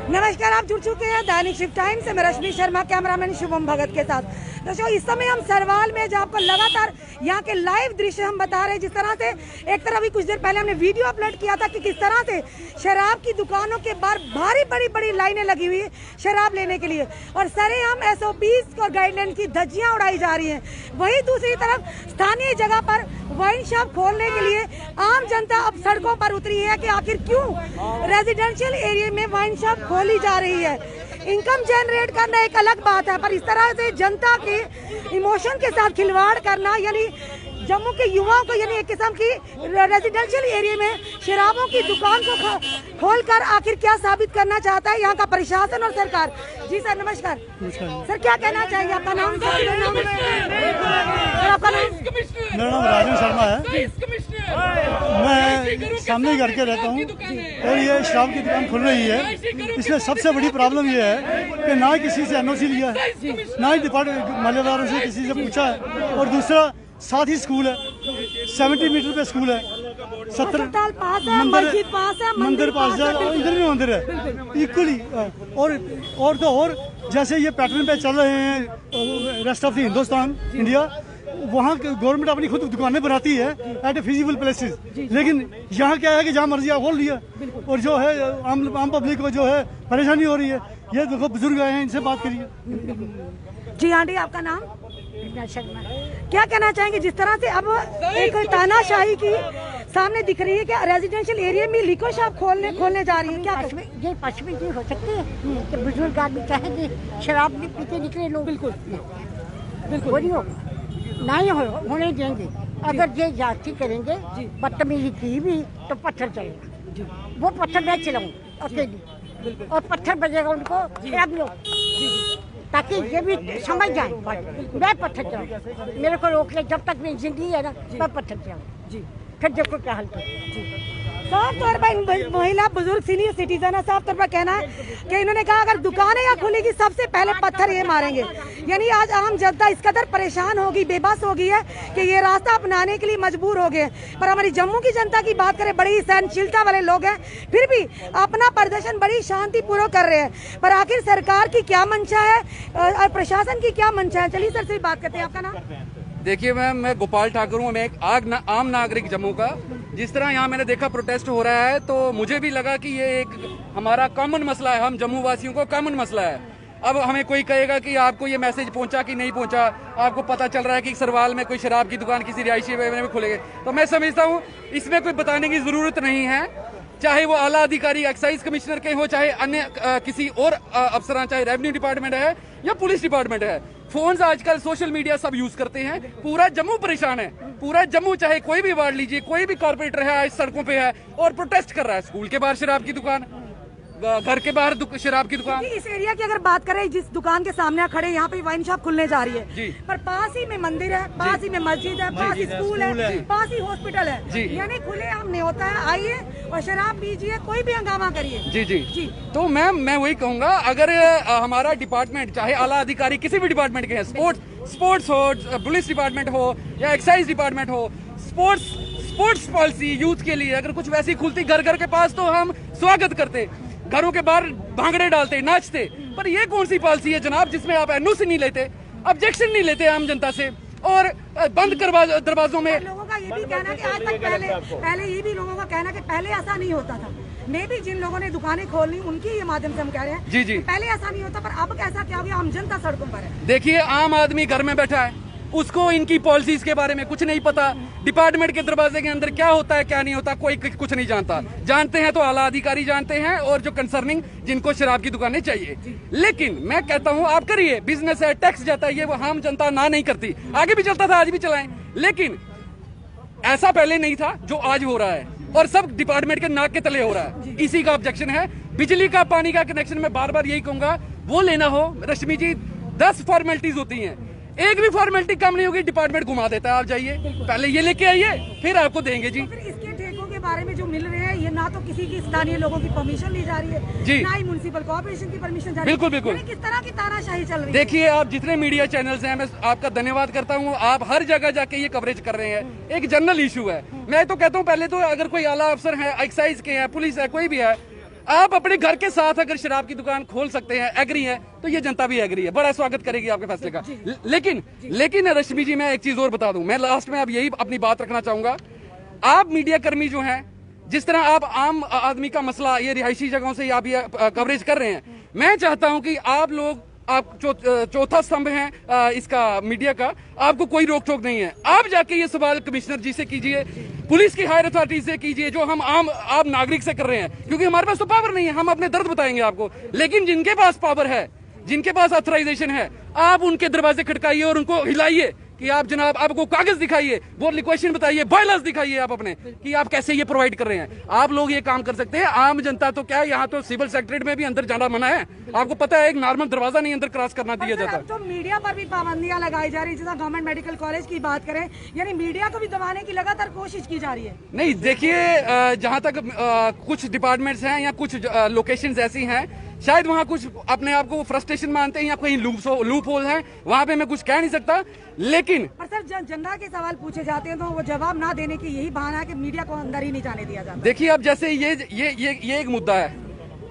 नमस्कार, आप जुड़ चुके हैं दैनिक शिफ्ट टाइम से। मैं रश्मि शर्मा, कैमरामैन शुभम भगत के साथ। दोस्तों, इस समय हम सरवाल में, जहाँ पर लगातार यहाँ के लाइव दृश्य हम बता रहे हैं। जिस तरह से एक तरह अभी कुछ देर पहले हमने वीडियो अपलोड किया था कि किस तरह से शराब की दुकानों के बाहर भारी बड़ी लाइनें लगी हुई है शराब लेने के लिए, और सरेआम SOPs और गाइडलाइन की धज्जियां उड़ाई जा रही हैं। वहीं दूसरी तरफ स्थानीय जगह पर वाइन शॉप खोलने के लिए आम जनता अब सड़कों पर उतरी है कि आखिर क्यों रेजिडेंशियल एरिया में वाइन शॉप खोली जा रही है। इनकम जनरेट करना एक अलग बात है, पर इस तरह से जनता के इमोशन के साथ खिलवाड़ करना, यानी जम्मू के युवाओं को यानी एक किस्म की रेजिडेंशियल एरिया में शराबों की दुकान को खोलकर आखिर क्या साबित करना चाहता है यहाँ का प्रशासन और सरकार। जी सर, नमस्कार। सर, क्या कहना चाहिए? आपका नाम? मेरा नाम राजन शर्मा है। मैं सामने घर के रहता हूँ और ये शराब की दुकान खुल रही है। इसमें सबसे बड़ी प्रॉब्लम ये है कि ना किसी से NOC लिया है, ना ही डिपार्टमेंट मालेदारों से किसी से पूछा है, और दूसरा साथ ही स्कूल है, 70 मीटर पे स्कूल है, 70 मंदिर पास है, इधर भी मंदिर है इक्वली। और जैसे ये पैटर्न पे चल रहे हैं rest of the Hindustan, India, वहाँ गवर्नमेंट अपनी खुद दुकानें बनाती है एट ए फिजिबल प्लेसेस, लेकिन यहाँ क्या है कि जहाँ मर्जी खोल लिया, और जो है आम पब्लिक को जो है परेशानी हो रही है। ये देखो बुजुर्ग आए हैं, इनसे बात करिए। जी आंटी, आपका नाम? शर्मा। क्या कहना चाहेंगे जिस तरह से अब एक तानाशाही की सामने दिख रही है कि रेजिडेंशियल एरिया में लिकर शॉप खोलने जा रही है? क्या ये पश्चिमी चीज हो सकती है कि बुजुर्ग आदमी चाहेंगे शराब भी पीते निकले लोग? बिल्कुल नहीं होगा, नहीं होने देंगे। अगर ये जाति करेंगे, बदतमीजी की भी, तो पत्थर चलेगा। वो पत्थर मैं चलाऊँ अकेली, और पत्थर बजेगा उनको शराब लो, ताकि ये भी समझ जाए मैं पत्थर चलाऊँ। मेरे को रोक ले, जब तक मेरी जिंदगी है ना, मैं पत्थर चलाऊँ। फिर देखो क्या हाल कर। साफ तौर पर महिला, बुजुर्ग, सीनियर सिटीजन है, साफ तौर पर कहना है कि इन्होंने कहा अगर दुकानें यहाँ खुलेगी सबसे पहले पत्थर ये मारेंगे। यानी आज आम जनता इस कदर परेशान होगी, बेबस हो गई है कि ये रास्ता अपनाने के लिए मजबूर हो गए। पर हमारी जम्मू की जनता की बात करें, बड़ी सहनशीलता वाले लोग हैं, फिर भी अपना प्रदर्शन बड़ी शांतिपूर्वक कर रहे हैं। पर आखिर सरकार की क्या मंशा है और प्रशासन की क्या मंशा है? चलिए सर से बात करते हैं। आपका नाम? देखिए मैम, मैं गोपाल ठाकुर हूँ। मैं एक आम नागरिक जम्मू का। जिस तरह यहाँ मैंने देखा प्रोटेस्ट हो रहा है, तो मुझे भी लगा कि ये एक हमारा कॉमन मसला है, हम जम्मू वासियों को कॉमन मसला है। अब हमें कोई कहेगा कि आपको ये मैसेज पहुंचा कि नहीं पहुंचा, आपको पता चल रहा है कि सरवाल में कोई शराब की दुकान किसी रिहायशी एरिया में खुलेगी, तो मैं समझता हूँ इसमें कोई बताने की जरूरत नहीं है। चाहे वो आला अधिकारी एक्साइज कमिश्नर के हो, चाहे अन्य किसी और अफसरान, चाहे रेवेन्यू डिपार्टमेंट है या पुलिस डिपार्टमेंट है। फोन्स आजकल सोशल मीडिया सब यूज करते हैं। पूरा जम्मू परेशान है, पूरा जम्मू, चाहे कोई भी वार्ड लीजिए, कोई भी कॉर्पोरेटर है आज सड़कों पे है और प्रोटेस्ट कर रहा है। स्कूल के बाहर शराब की दुकान, घर के बाहर शराब की दुकान। इस एरिया की अगर बात करें, जिस दुकान के सामने खड़े, यहाँ पे वाइन शॉप खुलने जा रही है जी। पर पास ही में मंदिर है, पास ही में मस्जिद है, पास ही स्कूल है, पास ही हॉस्पिटल है, यानी खुले आम नहीं होता है। आइए और शराब पीजिए, कोई भी हंगामा करिए। जी। तो मैम, मैं वही कहूँगा, अगर हमारा डिपार्टमेंट, चाहे आला अधिकारी किसी भी डिपार्टमेंट के हैं, स्पोर्ट्स हो, पुलिस डिपार्टमेंट हो या एक्साइज डिपार्टमेंट हो, स्पोर्ट्स पॉलिसी यूथ के लिए अगर कुछ वैसी खुलती घर के पास, तो हम स्वागत करते, घरों के बाहर भांगड़े डालते, नाचते। पर ये कौन सी पॉलिसी है जनाब जिसमें आप NOC नहीं लेते, ऑब्जेक्शन नहीं लेते आम जनता से, और बंद दरवाजों में? लोगों का ये भी कहना कि आज तक पहले ये भी लोगों का कहना कि पहले ऐसा नहीं होता था। मैं भी जिन लोगों ने दुकानें खोलनी, उनके ये माध्यम से हम कह रहे हैं जी। पहले ऐसा नहीं होता, पर अब कैसा क्या हो गया? आम जनता सड़कों पर है। देखिए, आम आदमी घर में बैठा है, उसको इनकी पॉलिसीज के बारे में कुछ नहीं पता। डिपार्टमेंट के दरवाजे के अंदर क्या होता है, क्या नहीं होता, कोई कुछ नहीं जानता। जानते हैं तो आला अधिकारी जानते हैं, और जो कंसर्निंग जिनको शराब की दुकानें चाहिए। लेकिन मैं कहता हूं, आप करिए, बिजनेस है, टैक्स जाता है, ये वो आम जनता ना नहीं करती। आगे भी चलता था, आज भी चलाएं, लेकिन ऐसा पहले नहीं था जो आज हो रहा है, और सब डिपार्टमेंट के नाक के तले हो रहा है। इसी का ऑब्जेक्शन है। बिजली का, पानी का कनेक्शन में बार बार यही कहूंगा, वो लेना हो रश्मि जी, 10 फॉर्मेलिटीज होती हैं, एक भी फॉर्मेलिटी कम नहीं होगी, डिपार्टमेंट घुमा देता है। आप जाइए, पहले ये लेके आइए, फिर आपको देंगे जी। तो फिर इसके ठेकों के बारे में जो मिल रहे हैं, ये ना तो किसी की स्थानीय लोगों की परमिशन ली जा रही है जी, ना ही म्युनिसिपल कॉर्पोरेशन की परमिशन जा रही है। बिल्कुल। किस तरह की तानाशाही चल रही है? देखिए, आप जितने मीडिया चैनल्स हैं, मैं आपका धन्यवाद करता हूँ, आप हर जगह जाके ये कवरेज कर रहे हैं। एक जनरल इशू है। मैं तो कहता हूँ, पहले तो अगर कोई आला अफसर है, एक्साइज के है, पुलिस है, कोई भी है, आप अपने घर के साथ अगर शराब की दुकान खोल सकते हैं, एग्री है, तो ये जनता भी एग्री है, बड़ा स्वागत करेगी आपके फैसले का। लेकिन रश्मि जी, मैं एक चीज और बता दूं, मैं लास्ट में अब यही अपनी बात रखना चाहूंगा। आप मीडिया कर्मी जो हैं, जिस तरह आप आम आदमी का मसला ये रिहायशी जगहों से आप ये कवरेज कर रहे हैं, मैं चाहता हूं कि आप लोग, आप चौथा स्तंभ हैं इसका मीडिया का, आपको कोई रोक टोक नहीं है। आप जाके ये सवाल कमिश्नर जी से कीजिए, पुलिस की हायर अथॉरिटी से कीजिए, जो हम आम नागरिक से कर रहे हैं, क्योंकि हमारे पास तो पावर नहीं है। हम अपने दर्द बताएंगे आपको, लेकिन जिनके पास पावर है, जिनके पास ऑथराइजेशन है, आप उनके दरवाजे खटकाइए और उनको हिलाइए कि आप जनाब, आपको कागज दिखाइए, बोर्ड लिक्वेशन बताइए, बायलॉज दिखाइए आप अपने, कि आप कैसे ये प्रोवाइड कर रहे हैं। आप लोग ये काम कर सकते हैं। आम जनता तो क्या है, यहाँ तो सिविल सेक्रेटरीट में भी अंदर जाना मना है। आपको पता है, एक नॉर्मल दरवाजा नहीं अंदर क्रॉस करना दिया जाता। तो मीडिया पर भी पाबंदियां लगाई जा रही है, जैसा गवर्नमेंट मेडिकल कॉलेज की बात करें, यानी मीडिया को भी दबाने की लगातार कोशिश की जा रही है। नहीं, देखिए, जहां तक कुछ डिपार्टमेंट्स हैं या कुछ लोकेशंस ऐसी हैं, शायद वहां कुछ अपने आप को फ्रस्ट्रेशन मानते हैं या कहीं लूप होल है, वहां पे मैं कुछ कह नहीं सकता। लेकिन पर सर, जनता के सवाल पूछे जाते हैं तो वो जवाब ना देने की यही बहाना है कि मीडिया को अंदर ही नहीं जाने दिया जाता। देखिए, अब जैसे ये एक मुद्दा है,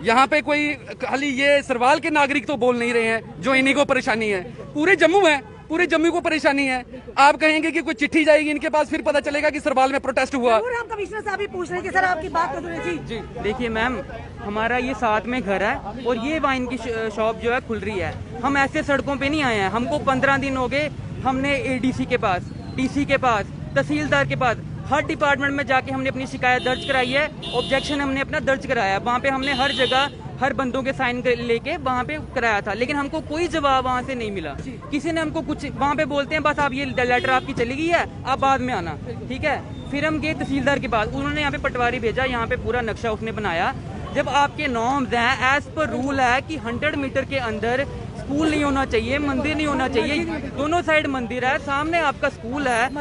यहाँ पे कोई खाली ये सरवाल के नागरिक तो बोल नहीं रहे हैं जो इन्हीं को परेशानी है, पूरे जम्मू है, पूरे जम्मू को परेशानी है। आप कहेंगे कि कोई चिट्ठी जाएगी इनके पास, फिर पता चलेगा कि सरवाल में प्रोटेस्ट हुआ। हम कमिश्नर साहब भी पूछ रहे हैं कि सर आपकी बात तो सुनिए। जी, देखिए मैम, हमारा ये साथ में घर है और ये वाइन की शॉप जो है खुल रही है। हम ऐसे सड़कों पे नहीं आए हैं। हमको 15 दिन हो गए, हमने एडीसी के पास, डीसी के पास, तहसीलदार के पास, हर डिपार्टमेंट में जाके हमने अपनी शिकायत दर्ज कराई है, ऑब्जेक्शन हमने अपना दर्ज कराया। वहाँ पे हमने हर जगह हर बंदों के साइन लेके वहाँ पे कराया था, लेकिन हमको कोई जवाब वहाँ से नहीं मिला। किसी ने हमको कुछ वहाँ पे बोलते हैं, बस आप ये लेटर आपकी चली गई है, आप बाद में आना, ठीक है। फिर हम गए तहसीलदार के पास, उन्होंने यहाँ पे पटवारी भेजा, यहाँ पे पूरा नक्शा उसने बनाया। जब आपके नॉर्म्स हैं, एज पर रूल है कि 100 मीटर के अंदर स्कूल नहीं होना चाहिए, मंदिर नहीं होना चाहिए, दोनों साइड मंदिर है, सामने आपका स्कूल है,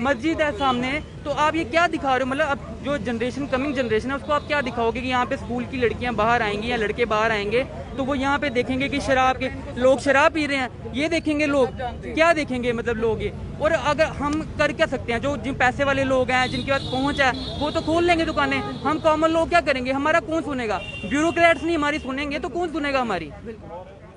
मस्जिद है सामने, तो आप ये क्या दिखा रहे हो? मतलब अब जो जनरेशन, कमिंग जनरेशन है, उसको आप क्या दिखाओगे कि यहाँ पे स्कूल की लड़कियां बाहर आएंगी या लड़के बाहर आएंगे तो वो यहाँ पे देखेंगे कि शराब के लोग शराब पी रहे हैं, ये देखेंगे लोग, क्या देखेंगे मतलब लोग ये। और अगर हम कर क्या सकते हैं, जो जिन पैसे वाले लोग हैं, जिनके पास पहुंच है, वो तो खोल लेंगे दुकानें, हम कॉमन लोग क्या करेंगे? हमारा कौन सुनेगा? ब्यूरोक्रेट्स नहीं हमारी सुनेंगे तो कौन सुनेगा हमारी?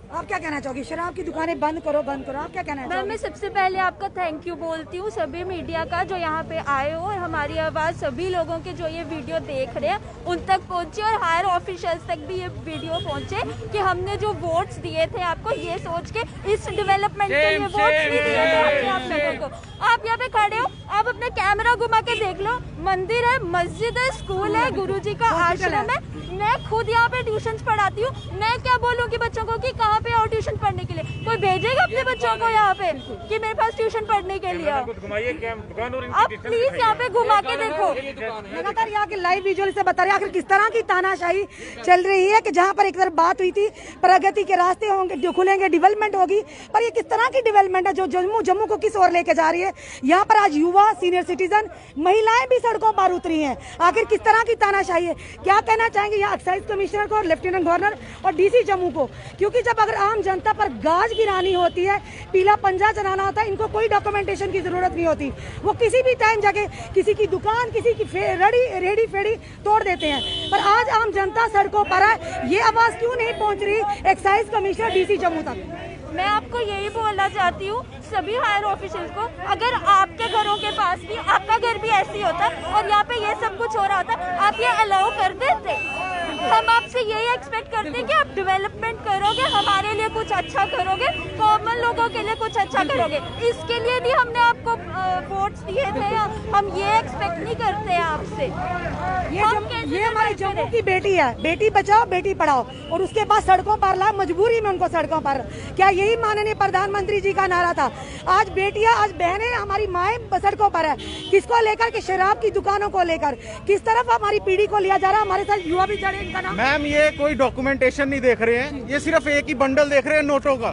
आप क्या कहना चाहोगे? शराब की दुकानें बंद करो, बंद करो, आप क्या कहना चाहोगे? मैं सबसे पहले आपका थैंक यू बोलती हूँ सभी मीडिया का जो यहाँ पे आए हो और हमारी आवाज़ सभी लोगों के जो ये वीडियो देख रहे हैं उन तक पहुँचे और हायर ऑफिशियल्स तक भी ये वीडियो पहुँचे कि हमने जो वोट्स दिए थे आपको, ये सोच के इस डेवलपमेंट के लिए वोट्स नहीं दिए थे हमने आप लोगों को। आप यहाँ पे खड़े हो, आप अपने कैमरा घुमा के देख लो, मंदिर है, मस्जिद है, स्कूल है, गुरुजी का आश्रम है। मैं खुद यहाँ पे ट्यूशन पढ़ाती हूँ, मैं क्या बोलूँगी बच्चों को कि कहाँ पे आओ ट्यूशन पढ़ने के लिए? कोई भेजेगा अपने बच्चों को यहाँ पे कि मेरे पास ट्यूशन पढ़ने के लिए? आप प्लीज यहाँ पे घुमा के देखो। लगातार यहाँ के लाइव विजुअल से बता रहे आखिर किस तरह की तानाशाही चल रही है कि जहाँ पर एक तरफ बात हुई थी प्रगति के रास्ते होंगे, जो खुलेंगे, डेवलपमेंट होगी, पर ये किस तरह की डेवलपमेंट है जो जम्मू को किस ओर लेके जा रही है? यहाँ पर आज युवा, सीनियर सिटीजन, महिलाएं भी सड़कों पर उतरी हैं। आखिर किस तरह की तानाशाही है? क्या कहना चाहेंगे यहाँ एक्साइज कमिश्नर को, लेफ्टिनेंट गवर्नर और डीसी जम्मू को? क्योंकि जब अगर आम जनता पर गाज गिरानी होती है, पीला पंजा चलाना होता है, इनको कोई डॉक्यूमेंटेशन की जरूरत नहीं होती। वो किसी भी टाइम जाके किसी की दुकान, किसी की रेडी फेड़ी तोड़ देते हैं। पर आज आम जनता सड़कों पर है, ये आवाज क्यों नहीं पहुंच रही एक्साइज कमिश्नर, डीसी जम्मू तक? मैं आपको यही बोलना चाहती हूँ सभी हायर ऑफिसर्स को, अगर आपके घरों के पास भी आपका घर भी ऐसे ही होता और यहाँ पे ये सब कुछ हो रहा होता, आप ये अलाउ कर देते? हम आपसे यही एक्सपेक्ट करते हैं कि आप डेवलपमेंट करोगे, हमारे लिए कुछ अच्छा करोगे, कॉमन लोगों के लिए कुछ अच्छा करोगे। इसके लिए भी हमने आपको वोट्स दिए थे, हम ये एक्सपेक्ट नहीं करते हैं आपसे। ये हमारी जम्मू की बेटी है, बेटी बचाओ बेटी पढ़ाओ, और उसके बाद सड़कों पर ला, मजबूरी में उनको सड़कों पर। क्या यही माननीय प्रधानमंत्री जी का नारा था? आज बेटियां, आज बहनें, हमारी माएं सड़कों पर है, किसको लेकर के? शराब की दुकानों को लेकर। किस तरफ हमारी पीढ़ी को लिया जा रहा है? हमारे साथ युवा भी जड़े। मैम, ये कोई डॉक्यूमेंटेशन नहीं देख रहे हैं, ये सिर्फ एक ही बंडल देख रहे हैं नोटों का।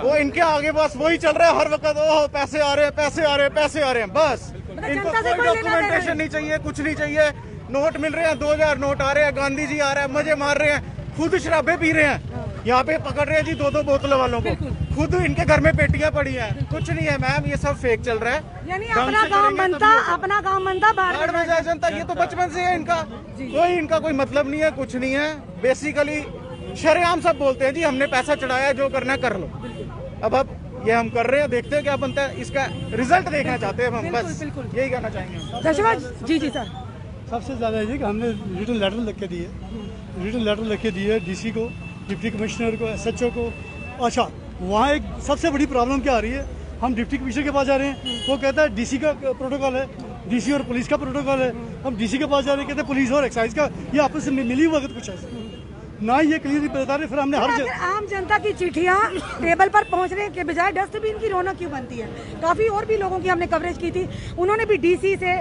वो इनके आगे बस वही चल रहा है हर वक्त, ओह पैसे आ रहे हैं, पैसे आ रहे हैं, पैसे आ रहे हैं, बस। इनको कोई डॉक्यूमेंटेशन नहीं चाहिए, कुछ नहीं चाहिए। नोट मिल रहे हैं, 2000 नोट आ रहे हैं, गांधी जी आ रहे हैं, मजे मार रहे हैं, खुद शराबे पी रहे हैं। यहाँ पे पकड़ रहे हैं जी 2-2 बोतलों वालों को, खुद इनके घर में पेटियां पड़ी हैं, कुछ नहीं है मैम, ये सब फेक चल रहा है। यानी अपना काम बनता बाहर में जाए जनता, ये तो बचपन से है इनका, इनका कोई मतलब नहीं है, कुछ नहीं है। बेसिकली शरेआम सब बोलते हैं जी हमने पैसा चढ़ाया, जो करना है कर लो। अब ये हम कर रहे हैं, देखते हैं क्या बनता है, इसका रिजल्ट देखना चाहते हैं हम, बस यही कहना चाहेंगे। धन्यवाद जी सर। सबसे ज़्यादा ये कि हमने रिटन लेटर लिख के दिए, डीसी को, डिप्टी कमिश्नर को, SHO को। अच्छा, वहाँ एक सबसे बड़ी प्रॉब्लम क्या आ रही है, हम डिप्टी कमिश्नर के पास जा रहे हैं, वो कहता है DC का प्रोटोकॉल है, DC और पुलिस का प्रोटोकॉल है। हम DC के पास जा रहे हैं, कहते हैं पुलिस और एक्साइज का, ये आपस में मिली वक्त कुछ ऐसे ना ये क्लियर बता रहे। फिर हमने हर आम जनता की चिट्ठियां टेबल पर पहुंचने के बजाय डस्टबिन की रौनक क्यों बनती है? काफी और भी लोगों की हमने कवरेज की थी, उन्होंने भी DC से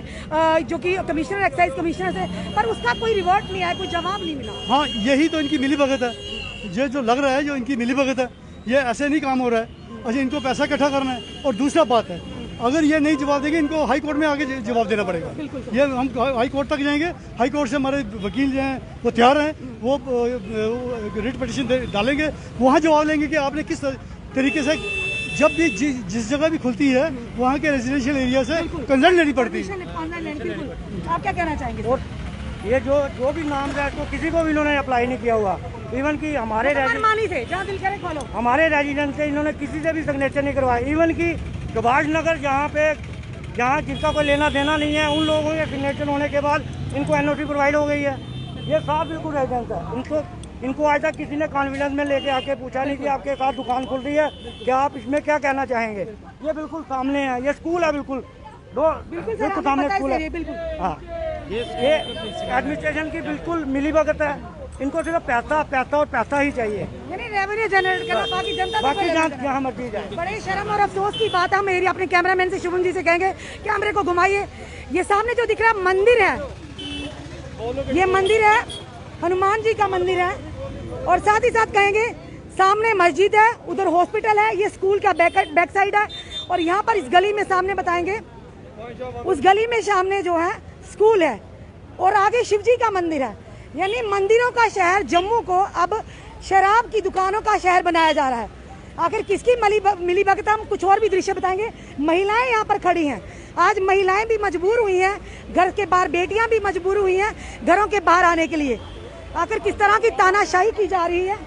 जो कि कमिश्नर, एक्साइज कमिश्नर से, पर उसका कोई रिवर्ट नहीं आया, कोई जवाब नहीं मिला। हाँ, यही तो इनकी मिली भगत है, ये जो लग रहा है जो इनकी मिली भगत है, ये ऐसे नहीं काम हो रहा है। अच्छा, इनको पैसा इकट्ठा करना है। और दूसरा बात है, अगर ये नहीं जवाब देंगे, इनको हाई कोर्ट में आगे जवाब देना पड़ेगा। ये हम हाई कोर्ट तक जाएंगे, हाई कोर्ट से हमारे वकील जो हैं वो तैयार हैं, वो रिट पिटीशन डालेंगे, वहाँ जवाब लेंगे कि आपने किस तरीके से, जब भी जिस जगह भी खुलती है वहाँ के रेजिडेंशियल एरिया से कंसल्ट लेनी पड़ती है। आप क्या कहना चाहेंगे? और ये जो भी नाम है तो किसी को भी इन्होंने अप्लाई नहीं किया हुआ, इवन कि हमारे रेजिडेंट से इन्होंने किसी से भी सिग्नेचर नहीं करवाया। इवन कि सुभाष नगर जहाँ जिसका कोई लेना देना नहीं है, उन लोगों के सिग्नेचर होने के बाद इनको NOC प्रोवाइड हो गई है। ये साफ बिल्कुल रेजिडेंट है। इनको आज तक किसी ने कॉन्फिडेंस में लेके आके पूछा नहीं कि आपके साथ दुकान खुल रही है, क्या आप इसमें क्या कहना चाहेंगे। ये बिल्कुल सामने है, ये स्कूल है, बिल्कुल सामने स्कूल है। हाँ, ये एडमिनिस्ट्रेशन की बिल्कुल मिलीभगत है, इनको सिर्फ पैसा और पैसा ही चाहिए, रेवेन्यू जनरेट करना, बाकी जनता बाकी जहाँ मर्जी जाए। बड़े शर्म और अफसोस की बात है, हम एरिया अपने कैमरामैन से शुभम जी से कहेंगे कैमरे को घुमाइए। ये सामने जो दिख रहा है मंदिर है, ये मंदिर है, हनुमान जी का मंदिर है, और साथ ही साथ कहेंगे सामने मस्जिद है, उधर हॉस्पिटल है, ये स्कूल का बैक साइड है, और यहाँ पर इस गली में सामने बताएंगे, उस गली में सामने जो है स्कूल है, और आगे शिव जी का मंदिर है। यानी मंदिरों का शहर जम्मू को अब शराब की दुकानों का शहर बनाया जा रहा है। आखिर किसकी मिलीभगत? हम कुछ और भी दृश्य बताएंगे। महिलाएं यहाँ पर खड़ी हैं, आज महिलाएं भी मजबूर हुई हैं, घर के बाहर बेटियां भी मजबूर हुई हैं घरों के बाहर आने के लिए। आखिर किस तरह की तानाशाही की जा रही है?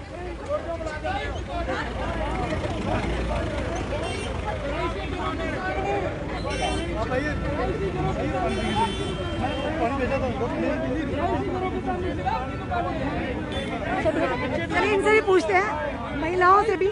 चलिए इनसे भी पूछते हैं, महिलाओं से भी।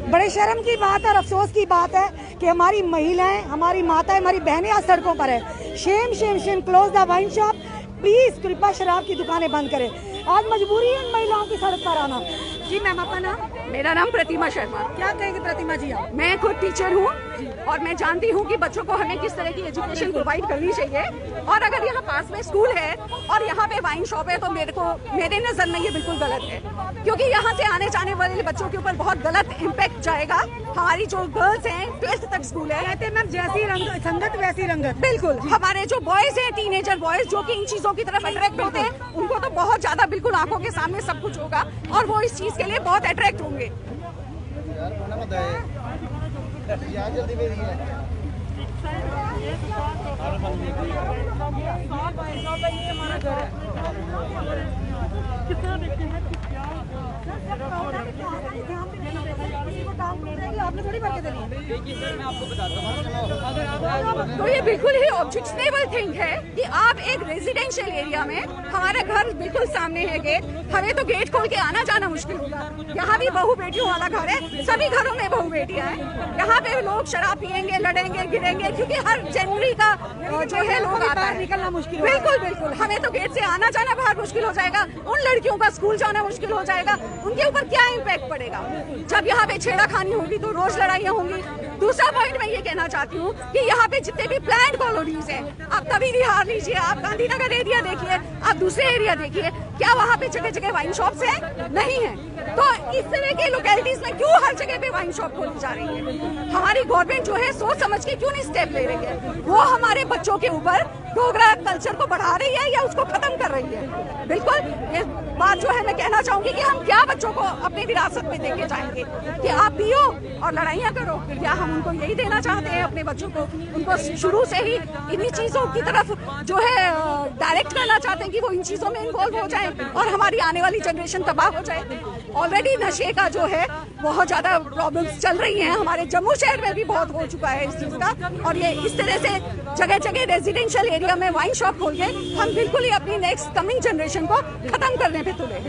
बड़े शर्म की बात और अफसोस की बात है कि हमारी महिलाएं, हमारी माताएं, हमारी बहनें आज सड़कों पर है। Shem Shem Shem, close the wine shop please, कृपया शराब की दुकानें बंद करें। आज मजबूरी है इन महिलाओं की सड़क पर आना। जी मैम, आपका नाम? मेरा नाम प्रतिमा शर्मा। क्या कहेंगे प्रतिमा जी आप? मैं खुद टीचर हूँ और मैं जानती हूँ कि बच्चों को हमें किस तरह की एजुकेशन प्रोवाइड करनी चाहिए। और अगर यहाँ पास में स्कूल है और यहाँ पे वाइन शॉप है तो मेरे नजर में ये बिल्कुल गलत है, क्योंकि यहाँ से आने जाने वाले बच्चों के ऊपर बहुत गलत इम्पैक्ट जाएगा। हमारी जो गर्ल्स हैं 12th तक स्कूल है, कहते मैम जैसी संगत वैसी रंगत। बिल्कुल, हमारे जो बॉयज हैं, टीनेजर बॉयज जो कि इन चीजों की तरफ अट्रैक्ट होते हैं, उनको तो बहुत ज्यादा बिल्कुल आंखों के सामने सब कुछ होगा और वो इस चीज के लिए बहुत अट्रैक्ट होंगे। आपने थोड़ी भर के देनी है। देखिए सर, मैं आपको बताता हूँ, तो ये बिल्कुल ही ऑब्जेक्शनेबल थिंग है कि आप एक रेजिडेंशियल एरिया में, हमारा घर बिल्कुल सामने है गेट, हमें तो गेट खोल के आना जाना मुश्किल होगा। यहाँ भी बहू बेटियों वाला घर है, सभी घरों में बहू बेटियां हैं। यहाँ पे लोग शराब पियेंगे, लड़ेंगे, गिरेंगे, क्योंकि हर जनवरी का जो है लोग आता है, निकलना मुश्किल। बिल्कुल बिल्कुल, हमें तो गेट से आना जाना बाहर मुश्किल हो जाएगा, उन लड़कियों का स्कूल जाना मुश्किल हो जाएगा। उनके ऊपर क्या इम्पैक्ट पड़ेगा? जब यहाँ पे छेड़ाखानी होगी तो रोज लड़ाइयाँ होंगी, दूसरा पॉइंट मैं ये कहना चाहती हूँ कि यहाँ पे जितने भी प्लान्ड कॉलोनीज हैं, आप तभी बिहार लीजिए, आप गांधीनगर एरिया देखिए, आप दूसरे एरिया देखिए, क्या वहाँ पे जगह जगह वाइन शॉप्स हैं? नहीं है। तो इस तरह के लोकेलिटीज में क्यों हर जगह पे वाइन शॉप खोली जा रही है? हमारी गवर्नमेंट जो है सोच समझ के क्यों नहीं स्टेप ले रही है? वो हमारे बच्चों के ऊपर डोगरा कल्चर को बढ़ा रही है या उसको खत्म कर रही है? बिल्कुल ये बात जो है मैं कहना चाहूंगी कि हम क्या बच्चों को अपनी विरासत में देके जाएंगे कि आप पियो और लड़ाइयाँ करो? क्या हम उनको यही देना चाहते हैं अपने बच्चों को? उनको शुरू से ही इन्हीं चीजों की तरफ जो है डायरेक्ट करना चाहते हैं कि वो इन चीजों में इन्वॉल्व हो जाए और हमारी आने वाली जनरेशन तबाह हो जाए। ऑलरेडी नशे का जो है बहुत ज्यादा प्रॉब्लम्स चल रही हैं, हमारे जम्मू शहर में भी बहुत हो चुका है इस चीज का, और ये इस तरह से जगह जगह रेजिडेंशियल एरिया में वाइन शॉप खोल के हम बिल्कुल ही अपनी नेक्स्ट कमिंग जनरेशन को खत्म करने पे तुले।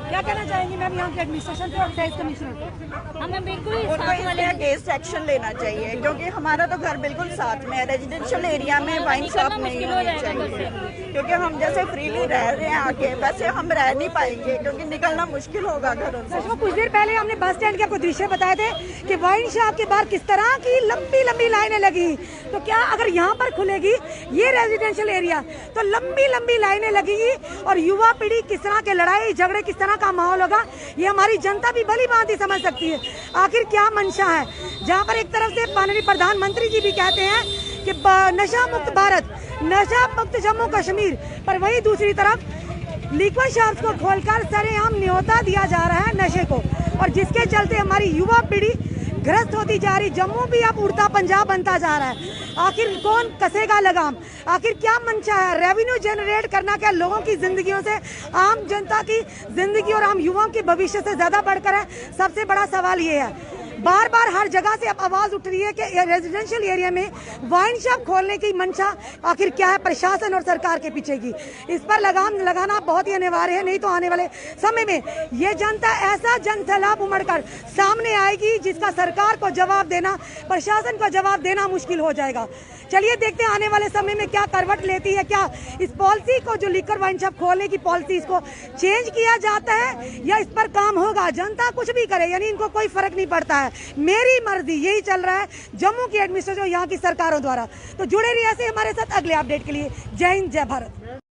क्या कहना चाहेंगी मैम यहाँ के एडमिनिस्ट्रेशन पे और एक्साइज कमिश्नर? हमें बिल्कुल साथ वाले अगेंस्ट एक्शन लेना चाहिए, क्योंकि हमारा तो घर बिल्कुल साथ में है। रेजिडेंशियल एरिया में वाइन शॉप नहीं होनी चाहिए, क्योंकि हम जैसे फ्रीली रह रहे हैं आके, वैसे हम रह नहीं पाएंगे क्योंकि निकलना मुश्किल होगा घरों से। कुछ देर पहले हमने बस स्टैंड के आपको दृश्य बताए थे कि वाइन शॉप के बाहर किस तरह की लंबी लंबी लाइनें लगी। तो क्या अगर यहाँ पर खुलेगी ये रेजिडेंशियल एरिया तो लंबी लंबी लाइनें लगेगी और युवा पीढ़ी किस तरह के लड़ाई झगड़े किस तरह का माहौल होगा ये हमारी जनता भी भली भांति समझ सकती है। आखिर क्या मंशा है, जहाँ पर एक तरफ से माननीय प्रधानमंत्री जी भी कहते हैं कि नशा मुक्त भारत, नशा मुक्त जम्मू कश्मीर, पर वही दूसरी तरफ लिक्विड शॉप्स को खोलकर सरेआम न्योता दिया जा रहा है नशे को, और जिसके चलते हमारी युवा पीढ़ी ग्रस्त होती जा रही। जम्मू भी अब उड़ता पंजाब बनता जा रहा है। आखिर कौन कसेगा लगाम? आखिर क्या मंशा है? रेवेन्यू जनरेट करना क्या लोगों की जिंदगियों से, आम जनता की जिंदगी और आम युवाओं के भविष्य से ज्यादा बढ़कर है? सबसे बड़ा सवाल ये है। बार बार हर जगह से अब आवाज उठ रही है कि रेजिडेंशियल एरिया में वाइन शॉप खोलने की मंशा आखिर क्या है प्रशासन और सरकार के पीछे की? इस पर लगाम लगाना बहुत ही अनिवार्य है, नहीं तो आने वाले समय में ये जनता ऐसा जनसैलाब उमड़कर सामने आएगी जिसका सरकार को जवाब देना, प्रशासन को जवाब देना मुश्किल हो जाएगा। चलिए देखते हैं आने वाले समय में क्या करवट लेती है, क्या इस पॉलिसी को जो लिकर वाइन शॉप खोलने की पॉलिसी इसको चेंज किया जाता है या इस पर काम होगा। जनता कुछ भी करे यानी इनको कोई फर्क नहीं पड़ता है, मेरी मर्जी, यही चल रहा है जम्मू की एडमिनिस्ट्रेशन यहाँ की सरकारों द्वारा। तो जुड़े रहिए ऐसे हमारे साथ अगले अपडेट के लिए। जय हिंद, जय भारत।